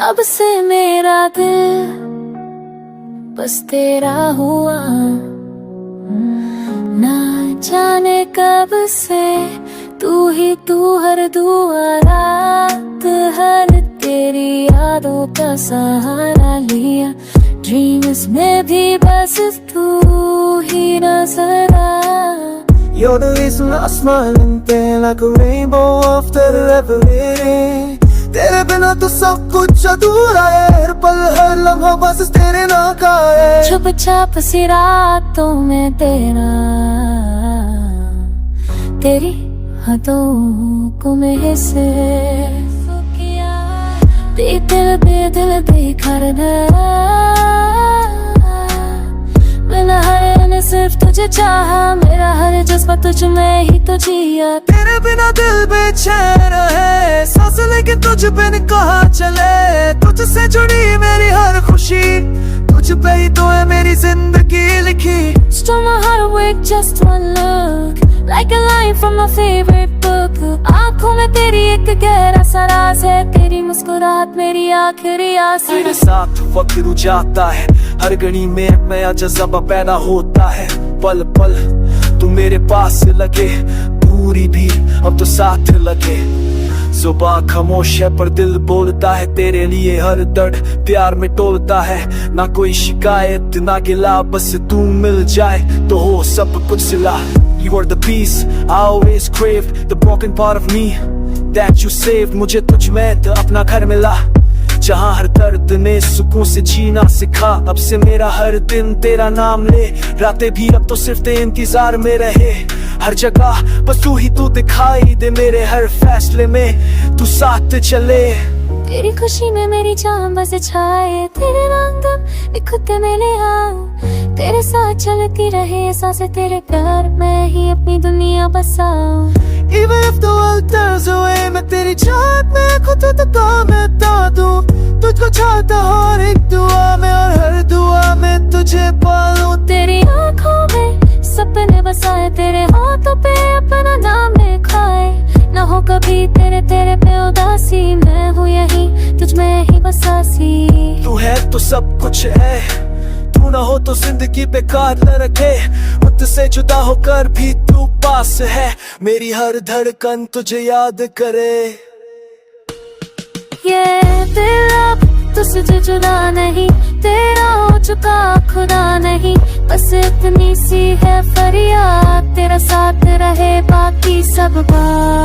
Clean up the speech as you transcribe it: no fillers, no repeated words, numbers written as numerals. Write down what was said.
अब से मेरा दिल बस तेरा हुआ, ना जाने कब से तू ही तू, हर दुआ रात हर तेरी यादों का सहारा लिया। ड्रीम्स में भी बस तू ही नजर आ। You're the reason I'm smiling, like a rainbow after every तेरे बिना तो सब कुछ अधूरा है, हर पल हर लम्हा बस तेरे नाम का है। छुप छाप सी रातों में तेरी हाथों को मैं से बेदिल बेखर मैंने हर ने सिर्फ तुझे चाहा, मेरा हर जज्बा तुझ में ही तो जिया। तेरे बिना दिल बेचैन है, सांस लेके तुझ बिन कहाँ चले। तुझसे जुड़ी मेरी हर खुशी, तुझ पे ही तो है मेरी जिंदगी लिखी। Stole my heart away just one look, like a line from my favorite book। आँखों में तेरी एक गहरा सा राज है, तेरी मुस्कुराहट मेरी आखिरी आस है। तेरे साथ वक्त रुक जाता है, हर घड़ी में एक नया जज्बा पैदा होता है। पल पल तू मेरे पास लगे, दूरी भी अब तो साथ लगे। जुबान खामोश है पर दिल बोलता है, तेरे लिए हर दर्द प्यार में तोलता है। ना कोई शिकायत ना गिला, बस तू मिल जाए तो हो सब कुछ सिला। You are the peace I always craved, the broken part of me that you saved। मुझे तुझ में तो अपना घर मिला, जहाँ हर दर्द ने सुकून से जीना सिखा। अब से मेरा हर दिन तेरा नाम ले, रातें भी अब तो सिर्फ तेरे इंतजार में रहे। हर जगह बस तू ही तू दिखाई दे, मेरे हर फैसले में तू साथ चले। तेरी खुशी में मेरी जान बस छाए, तेरे रंग खुद में ले आओ। तेरे साथ चलती रहे सांसें, तेरे प्यार में ही अपनी दुनिया बसाऊं। Even if the world turns away, मैं तेरी चाहत में खुद तक मैं दूं। तुझको चाहता हर एक दुआ में, और हर दुआ में तुझे पालूं। तेरी आँखों में सपने बसाए, तेरे हाथों पे अपना नाम लिखाए। न हो कभी तेरे पे उदासी, मैं हूँ यही तुझ में ही बसासी। तू है तो सब कुछ है, तू ना हो तो जिंदगी बेकार न रखे। मुझसे जुदा होकर भी तू पास है, मेरी हर धड़कन तुझे याद करे। ये दिल अब तुझसे जुदा नहीं, तेरा हो चुका खुदा नहीं। बस इतनी सी है फरियाद, तेरा साथ रहे बाकी सब बात।